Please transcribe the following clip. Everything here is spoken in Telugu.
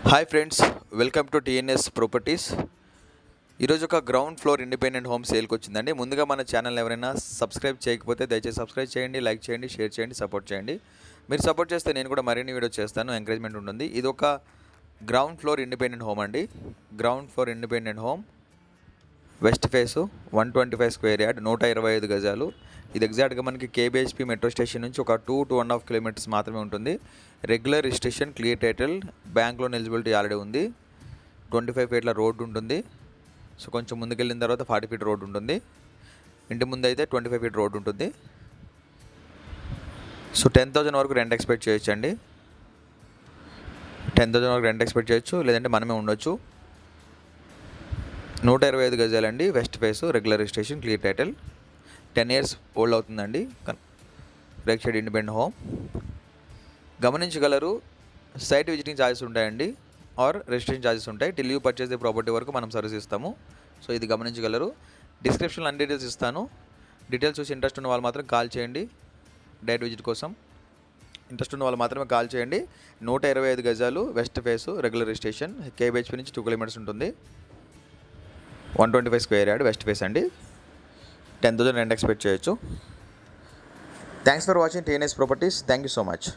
Hi friends, welcome to TNS properties. ఈరోజు ఒక గ్రౌండ్ ఫ్లోర్ ఇండిపెండెంట్ హోమ్ సేల్కి వచ్చిందండి. ముందుగా మన ఛానల్ ఎవరైనా సబ్స్క్రైబ్ చేయకపోతే దయచేసి సబ్స్క్రైబ్ చేయండి, లైక్ చేయండి, షేర్ చేయండి, సపోర్ట్ చేయండి. మీరు సపోర్ట్ చేస్తే నేను కూడా మరిన్ని వీడియో చేస్తాను, ఎంకరేజ్మెంట్ ఉంటుంది. ఇది ఒక గ్రౌండ్ ఫ్లోర్ ఇండిపెండెంట్ హోమ్ అండి. Ground floor independent home, west face, 125 square yard, 125 గజాలు. ఇది ఎగ్జాక్ట్గా మనకి కేబిహెచ్పి మెట్రో స్టేషన్ నుంచి ఒక 2.5 కిలోమీటర్స్ మాత్రమే ఉంటుంది. Regular registration, clear title, bank loan eligibility already ఉంది. 25 ఫీట్ల రోడ్డు ఉంటుంది. సో కొంచెం ముందుకెళ్ళిన తర్వాత 40 ఫీట్ రోడ్డు ఉంటుంది. ఇంటి ముందు అయితే 25 ఫీట్ రోడ్డు ఉంటుంది. సో 10,000 వరకు రెంట్ ఎక్స్పెక్ట్ చేయొచ్చు అండి. 10,000 వరకు రెంట్ ఎక్స్పెక్ట్ చేయొచ్చు, లేదంటే మనమే ఉండొచ్చు. 125 గజాలండి, west face, regular registration, clear title, 10 years old అవుతుందండి. Rake shed independent home. గమనించగలరు, సైట్ విజిటింగ్ ఛార్జెస్ ఉంటాయండి, ఆర్ రిజిస్ట్రేషన్ ఛార్జెస్ ఉంటాయి. Till you purchase the property వరకు మనం సర్వీస్ ఇస్తాము. సో ఇది గమనించగలరు. డిస్క్రిప్షన్లో అన్ని డీటెయిల్స్ ఇస్తాను. డీటెయిల్స్ చూసి ఇంట్రెస్ట్ ఉన్న వాళ్ళు మాత్రం కాల్ చేయండి. డైరెక్ట్ విజిట్ కోసం ఇంట్రెస్ట్ ఉన్న వాళ్ళు మాత్రమే కాల్ చేయండి. 125 గజాలు, west face, regular registration, KBHP నుంచి 2 కిలోమీటర్స్ ఉంటుంది. 125 స్క్వేర్ యార్డ్, వెస్ట్ ఫేస్ అండి. 10,000 రెంట్ ఎక్స్పెక్ట్ చేయొచ్చు. Thanks for watching TNS properties. Thank you so much.